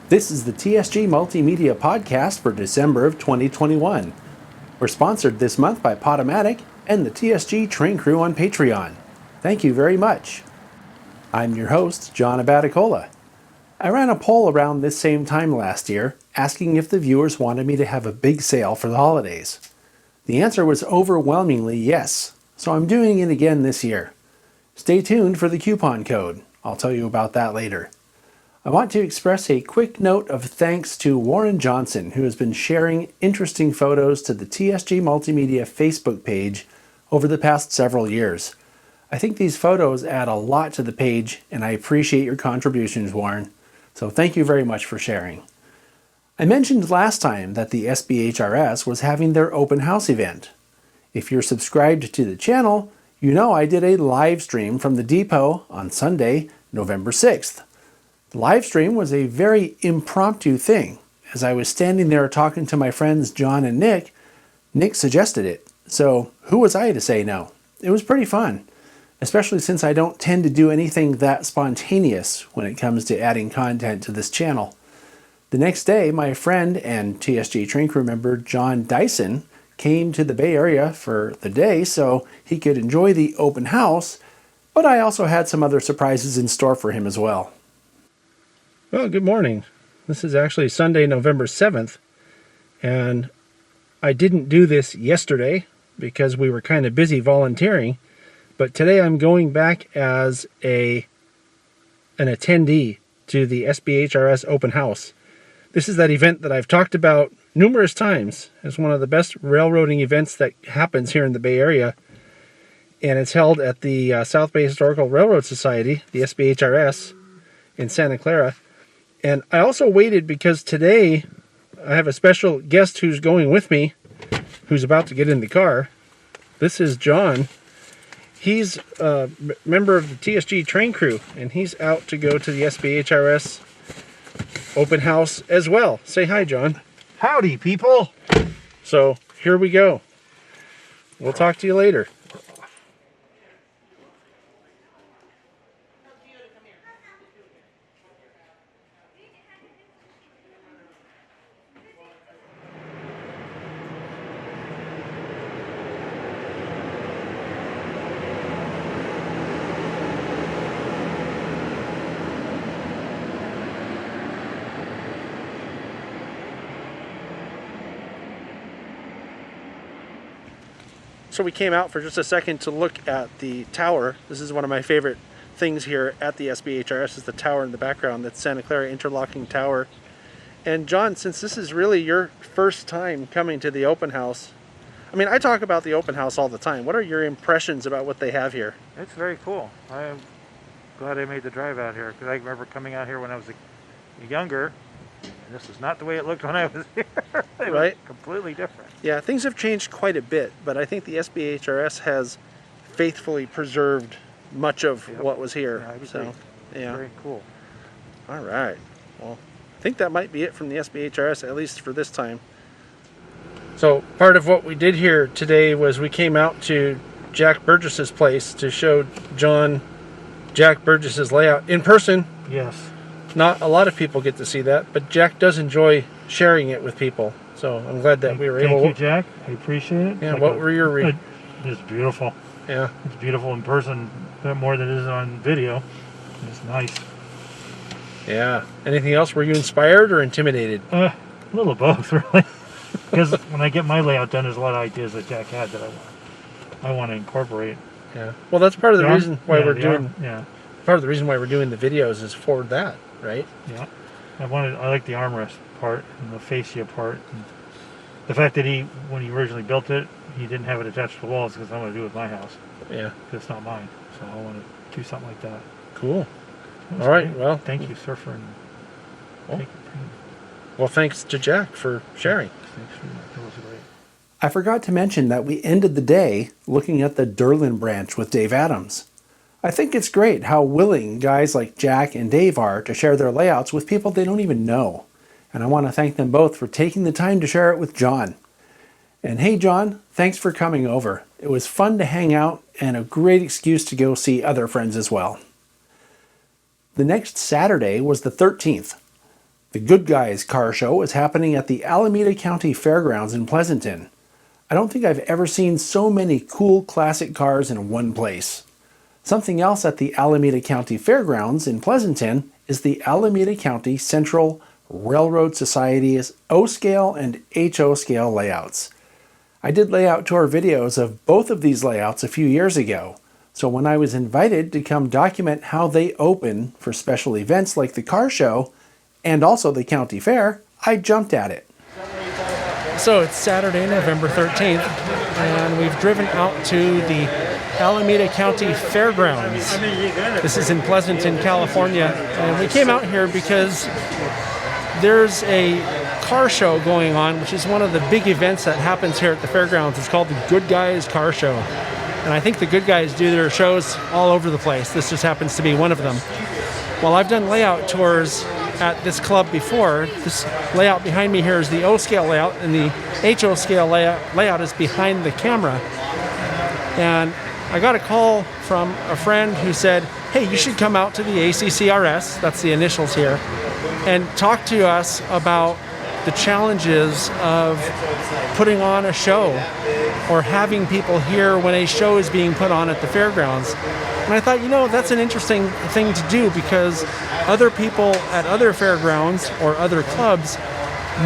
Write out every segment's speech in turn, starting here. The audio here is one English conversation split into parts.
This is the TSG Multimedia Podcast for December of 2021. We're sponsored this month by Podomatic and the TSG Train Crew on Patreon. Thank you very much. I'm your host, John Abaticola. I ran a poll around this same time last year, asking if the viewers wanted me to have a big sale for the holidays. The answer was overwhelmingly yes, so I'm doing it again this year. Stay tuned for the coupon code. I'll tell you about that later. I want to express a quick note of thanks to Warren Johnson, who has been sharing interesting photos to the TSG Multimedia Facebook page over the past several years. I think these photos add a lot to the page, and I appreciate your contributions, Warren. So thank you very much for sharing. I mentioned last time that the SBHRS was having their open house event. If you're subscribed to the channel, you know I did a live stream from the depot on Sunday, November 6th. The live stream was a very impromptu thing. As I was standing there talking to my friends John and Nick suggested it. So who was I to say no? It was pretty fun, especially since I don't tend to do anything that spontaneous when it comes to adding content to this channel. The next day, my friend and TSG Train Crew member John Dyson came to the Bay Area for the day so he could enjoy the open house, but I also had some other surprises in store for him as well. Well, good morning. This is actually Sunday, November 7th, and I didn't do this yesterday because we were kind of busy volunteering, but today I'm going back as an attendee to the SBHRS open house. This is that event that I've talked about numerous times as one of the best railroading events that happens here in the Bay Area, and it's held at the South Bay Historical Railroad Society, the SBHRS, in Santa Clara. And I also waited because today I have a special guest who's going with me, who's about to get in the car. This is John. He's a member of the TSG Train Crew, and he's out to go to the SBHRS open house as well. Say hi, John. Howdy, people. So here we go. We'll talk to you later. So we came out for just a second to look at the tower. This is one of my favorite things here at the SBHRS, is the tower in the background. That's Santa Clara Interlocking Tower. And John, since this is really your first time coming to the open house, I mean, I talk about the open house all the time. What are your impressions about what they have here? It's very cool. I'm glad I made the drive out here, because I remember coming out here when I was younger, and this is not the way it looked when I was here. It was completely different. Yeah, things have changed quite a bit, but I think the SBHRS has faithfully preserved much of what was here. Yeah, I agree. So, yeah. Very cool. All right. Well, I think that might be it from the SBHRS, at least for this time. So part of what we did here today was we came out to Jack Burgess's place to show John Jack Burgess's layout in person. Yes. Not a lot of people get to see that, but Jack does enjoy sharing it with people. So I'm glad that we were able to. Thank you, Jack. I appreciate it. Yeah, what were your It's beautiful. Yeah. It's beautiful in person, a bit more than it is on video. It's nice. Yeah. Anything else? Were you inspired or intimidated? A little of both, really. Because when I get my layout done, there's a lot of ideas that Jack had that I want to incorporate. Yeah. Well, that's part of the reason why we're doing. Part of the reason why we're doing the videos is for that, right? Yeah. I like the armrest part and the fascia part. And the fact that when he originally built it, he didn't have it attached to the walls, because I'm going to do it with my house. Yeah. Because it's not mine. So I want to do something like that. Cool. All right. Great. Well, thank you, sir, for. Well, thanks to Jack for sharing. That was great. I forgot to mention that we ended the day looking at the Durlin Branch with Dave Adams. I think it's great how willing guys like Jack and Dave are to share their layouts with people they don't even know. And I want to thank them both for taking the time to share it with John. And hey, John, thanks for coming over. It was fun to hang out and a great excuse to go see other friends as well. The next Saturday was the 13th. The Good Guys car show is happening at the Alameda County Fairgrounds in Pleasanton. I don't think I've ever seen so many cool classic cars in one place. Something else at the Alameda County Fairgrounds in Pleasanton is the Alameda County Central Railroad Society's O-scale and HO scale layouts. I did layout tour videos of both of these layouts a few years ago, so when I was invited to come document how they open for special events like the car show and also the county fair, I jumped at it. So it's Saturday, November 13th, and we've driven out to the Alameda County Fairgrounds. This is in Pleasanton, California, and we came out here because there's a car show going on, which is one of the big events that happens here at the fairgrounds. It's called the Good Guys Car Show, and I think the Good Guys do their shows all over the place. This just happens to be one of them. Well, I've done layout tours at this club before. This layout behind me here is the O-scale layout, and the HO scale layout is behind the camera. And I got a call from a friend who said, hey, you should come out to the ACCRS, that's the initials here, and talk to us about the challenges of putting on a show or having people here when a show is being put on at the fairgrounds. And I thought, that's an interesting thing to do because other people at other fairgrounds or other clubs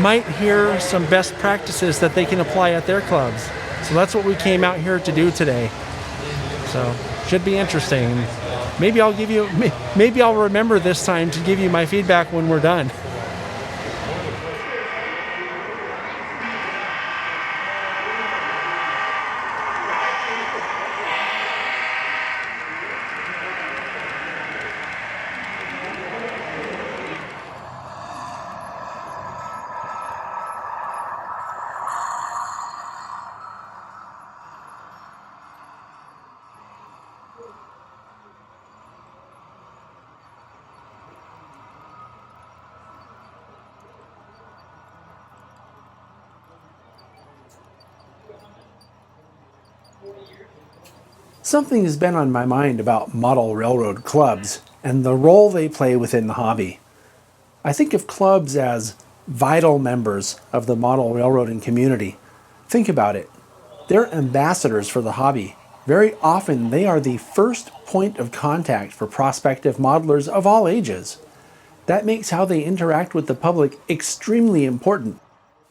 might hear some best practices that they can apply at their clubs. So that's what we came out here to do today. So should be interesting. Maybe I'll remember this time to give you my feedback when we're done. Something has been on my mind about model railroad clubs and the role they play within the hobby. I think of clubs as vital members of the model railroading community. Think about it. They're ambassadors for the hobby. Very often they are the first point of contact for prospective modelers of all ages. That makes how they interact with the public extremely important.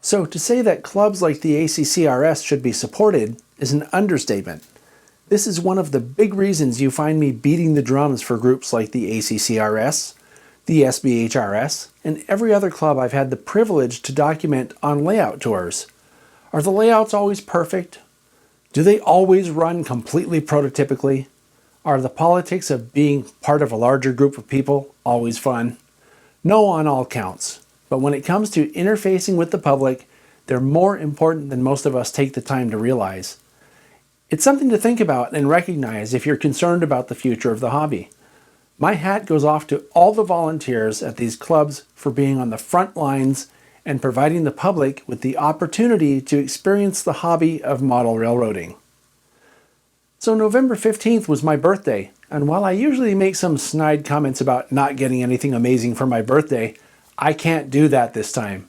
So to say that clubs like the ACCRS should be supported is an understatement. This is one of the big reasons you find me beating the drums for groups like the ACCRS, the SBHRS, and every other club I've had the privilege to document on layout tours. Are the layouts always perfect? Do they always run completely prototypically? Are the politics of being part of a larger group of people always fun? No on all counts, but when it comes to interfacing with the public, they're more important than most of us take the time to realize. It's something to think about and recognize if you're concerned about the future of the hobby. My hat goes off to all the volunteers at these clubs for being on the front lines and providing the public with the opportunity to experience the hobby of model railroading. So November 15th was my birthday, and while I usually make some snide comments about not getting anything amazing for my birthday, I can't do that this time.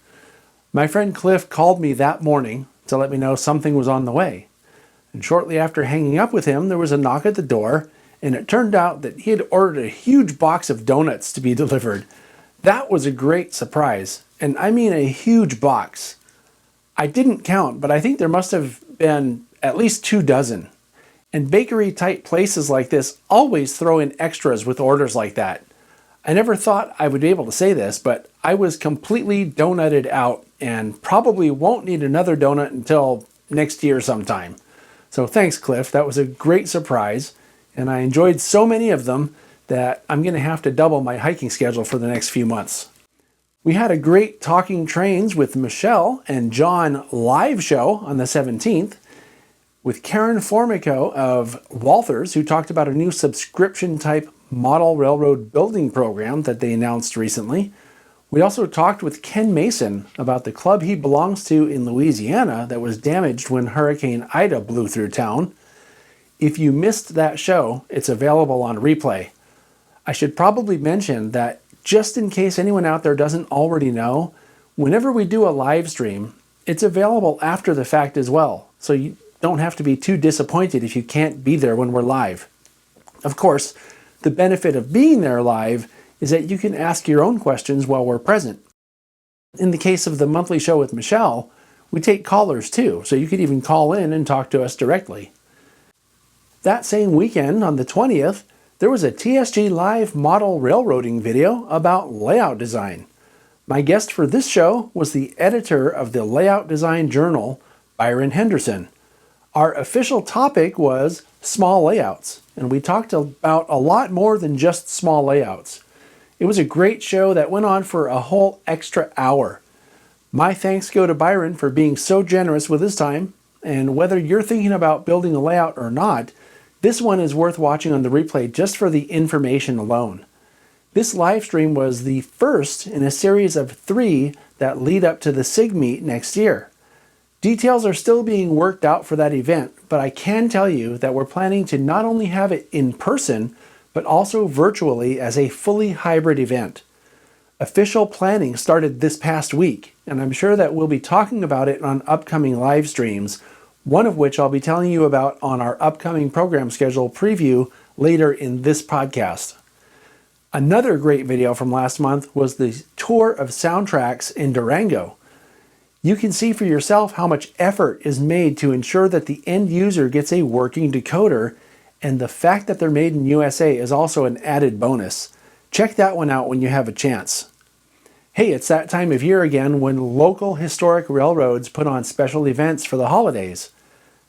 My friend Cliff called me that morning to let me know something was on the way. And shortly after hanging up with him, there was a knock at the door, and it turned out that he had ordered a huge box of donuts to be delivered. That was a great surprise, and I mean a huge box. I didn't count, but I think there must have been at least 2 dozen. And bakery-type places like this always throw in extras with orders like that. I never thought I would be able to say this, but I was completely donutted out and probably won't need another donut until next year sometime. So thanks, Cliff. That was a great surprise, and I enjoyed so many of them that I'm going to have to double my hiking schedule for the next few months. We had a great Talking Trains with Michelle and John live show on the 17th with Karen Formico of Walthers, who talked about a new subscription-type model railroad building program that they announced recently. We also talked with Ken Mason about the club he belongs to in Louisiana that was damaged when Hurricane Ida blew through town. If you missed that show, it's available on replay. I should probably mention that just in case anyone out there doesn't already know, whenever we do a live stream, it's available after the fact as well, so you don't have to be too disappointed if you can't be there when we're live. Of course, the benefit of being there live is that you can ask your own questions while we're present. In the case of the monthly show with Michelle, we take callers too, so you could even call in and talk to us directly. That same weekend, on the 20th, there was a TSG Live model railroading video about layout design. My guest for this show was the editor of the Layout Design Journal, Byron Henderson. Our official topic was small layouts, and we talked about a lot more than just small layouts. It was a great show that went on for a whole extra hour. My thanks go to Byron for being so generous with his time, and whether you're thinking about building a layout or not, this one is worth watching on the replay just for the information alone. This live stream was the first in a series of 3 that lead up to the SIG meet next year. Details are still being worked out for that event, but I can tell you that we're planning to not only have it in person, but also virtually as a fully hybrid event. Official planning started this past week, and I'm sure that we'll be talking about it on upcoming live streams, one of which I'll be telling you about on our upcoming program schedule preview later in this podcast. Another great video from last month was the tour of soundtracks in Durango. You can see for yourself how much effort is made to ensure that the end user gets a working decoder, and the fact that they're made in USA is also an added bonus. Check that one out when you have a chance. Hey, it's that time of year again when local historic railroads put on special events for the holidays.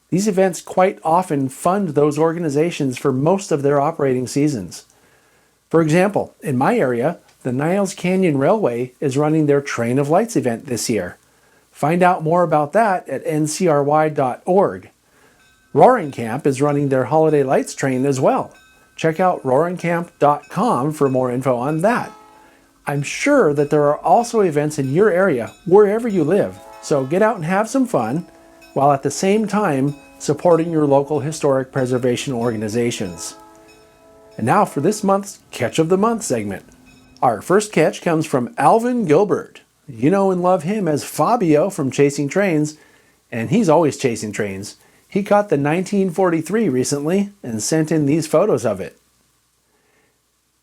These events quite often fund those organizations for most of their operating seasons. For example, in my area, the Niles Canyon Railway is running their Train of Lights event this year. Find out more about that at ncry.org. Roaring Camp is running their Holiday Lights train as well. Check out roaringcamp.com for more info on that. I'm sure that there are also events in your area wherever you live, so get out and have some fun, while at the same time supporting your local historic preservation organizations. And now for this month's Catch of the Month segment. Our first catch comes from Alvin Gilbert. You know and love him as Fabio from Chasing Trains, and he's always chasing trains. He caught the 1943 recently and sent in these photos of it.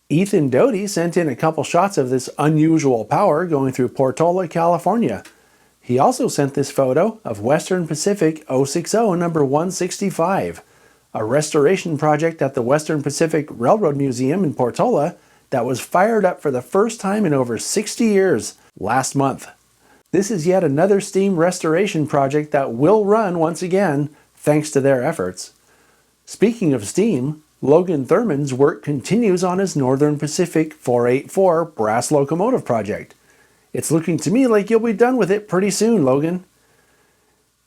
Ethan Doty sent in a couple shots of this unusual power going through Portola, California. He also sent this photo of Western Pacific 060 number 165, a restoration project at the Western Pacific Railroad Museum in Portola that was fired up for the first time in over 60 years last month. This is yet another steam restoration project that will run once again, thanks to their efforts. Speaking of steam, Logan Thurman's work continues on his Northern Pacific 484 brass locomotive project. It's looking to me like you'll be done with it pretty soon, Logan.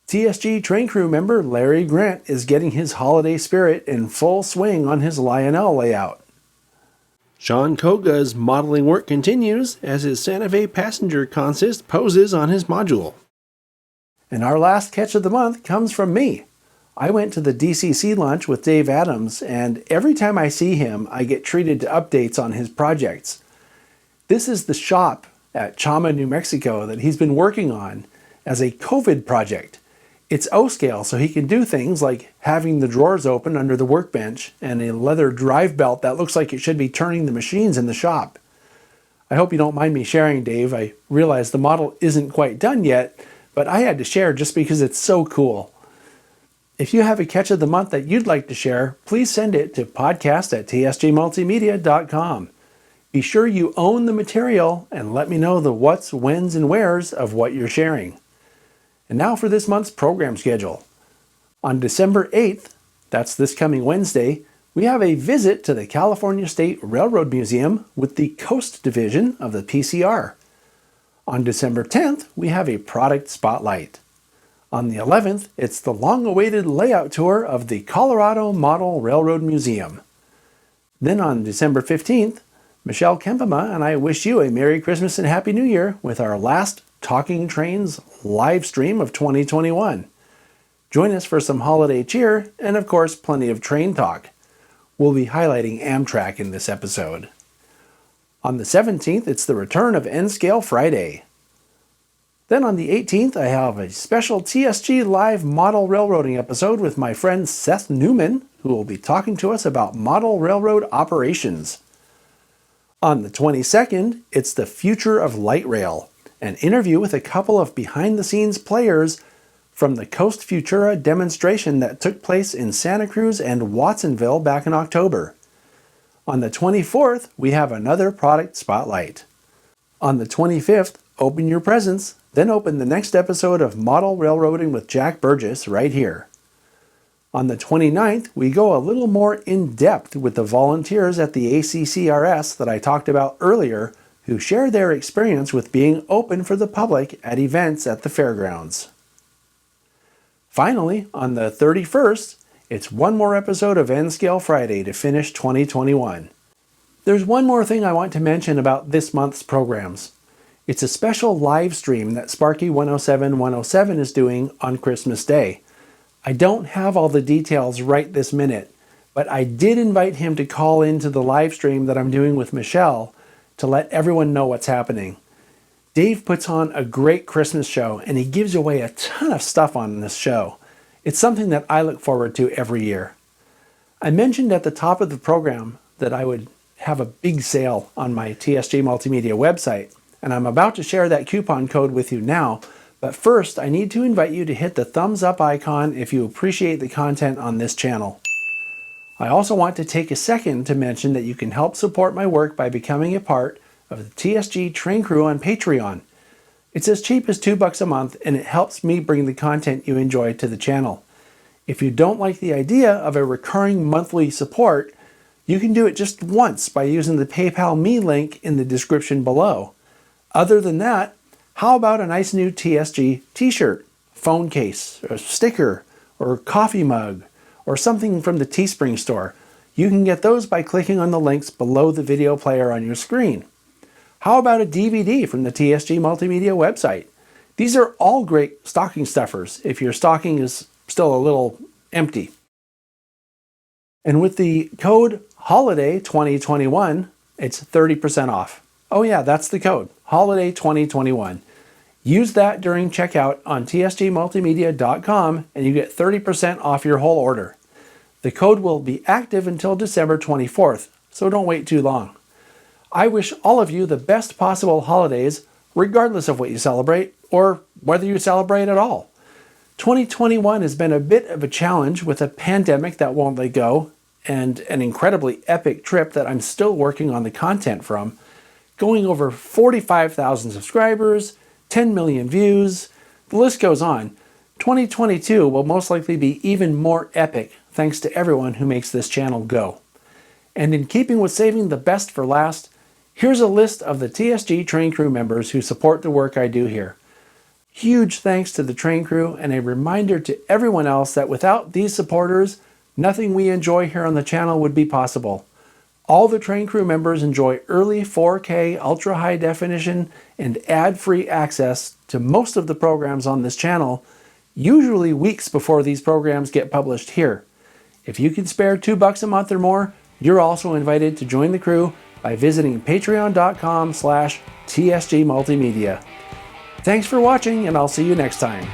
TSG Train Crew member Larry Grant is getting his holiday spirit in full swing on his Lionel layout. Sean Koga's modeling work continues as his Santa Fe passenger consist poses on his module. And our last catch of the month comes from me. I went to the DCC lunch with Dave Adams, and every time I see him, I get treated to updates on his projects. This is the shop at Chama, New Mexico that he's been working on as a COVID project. It's O-scale, so he can do things like having the drawers open under the workbench and a leather drive belt that looks like it should be turning the machines in the shop. I hope you don't mind me sharing, Dave. I realize the model isn't quite done yet, but I had to share just because it's so cool. If you have a catch of the month that you'd like to share, please send it to podcast@tsgmultimedia.com. Be sure you own the material and let me know the what's, whens, and wheres of what you're sharing. And now for this month's program schedule. On December 8th, that's this coming Wednesday, we have a visit to the California State Railroad Museum with the Coast Division of the PCR. On December 10th, we have a product spotlight. On the 11th, it's the long-awaited layout tour of the Colorado Model Railroad Museum. Then on December 15th, Michelle Kempema and I wish you a Merry Christmas and Happy New Year with our last Talking Trains live stream of 2021. Join us for some holiday cheer and, of course, plenty of train talk. We'll be highlighting Amtrak in this episode. On the 17th, it's the return of N-Scale Friday. Then on the 18th, I have a special TSG Live Model Railroading episode with my friend Seth Newman, who will be talking to us about model railroad operations. On the 22nd, it's the Future of Light Rail, an interview with a couple of behind-the-scenes players from the Coast Futura demonstration that took place in Santa Cruz and Watsonville back in October. On the 24th, we have another product spotlight. On the 25th, open your presents, then open the next episode of Model Railroading with Jack Burgess right here. On the 29th, we go a little more in-depth with the volunteers at the ACCRS that I talked about earlier, who share their experience with being open for the public at events at the fairgrounds. Finally, on the 31st, it's one more episode of N-Scale Friday to finish 2021. There's one more thing I want to mention about this month's programs. It's a special live stream that Sparky 107 is doing on Christmas Day. I don't have all the details right this minute, but I did invite him to call into the live stream that I'm doing with Michelle to let everyone know what's happening. Dave puts on a great Christmas show and he gives away a ton of stuff on this show. It's something that I look forward to every year. I mentioned at the top of the program that I would have a big sale on my TSG Multimedia website, and I'm about to share that coupon code with you now, but first I need to invite you to hit the thumbs up icon if you appreciate the content on this channel. I also want to take a second to mention that you can help support my work by becoming a part of the TSG Train Crew on Patreon. It's as cheap as $2 a month and it helps me bring the content you enjoy to the channel. If you don't like the idea of a recurring monthly support, you can do it just once by using the PayPal Me link in the description below. Other than that, how about a nice new TSG t-shirt, phone case, a sticker, or coffee mug, or something from the Teespring store? You can get those by clicking on the links below the video player on your screen. How about a DVD from the TSG Multimedia website? These are all great stocking stuffers if your stocking is still a little empty. And with the code HOLIDAY 2021, it's 30% off. Oh yeah, that's the code, HOLIDAY 2021. Use that during checkout on tsgmultimedia.com and you get 30% off your whole order. The code will be active until December 24th, so don't wait too long. I wish all of you the best possible holidays, regardless of what you celebrate, or whether you celebrate at all. 2021 has been a bit of a challenge with a pandemic that won't let go, and an incredibly epic trip that I'm still working on the content from, going over 45,000 subscribers, 10 million views, the list goes on. 2022 will most likely be even more epic thanks to everyone who makes this channel go. And in keeping with saving the best for last, here's a list of the TSG Train Crew members who support the work I do here. Huge thanks to the Train Crew and a reminder to everyone else that without these supporters, nothing we enjoy here on the channel would be possible. All the Train Crew members enjoy early 4K ultra high definition and ad-free access to most of the programs on this channel, usually weeks before these programs get published here. If you can spare $2 a month or more, you're also invited to join the crew by visiting patreon.com/TSG Multimedia. Thanks for watching, and I'll see you next time.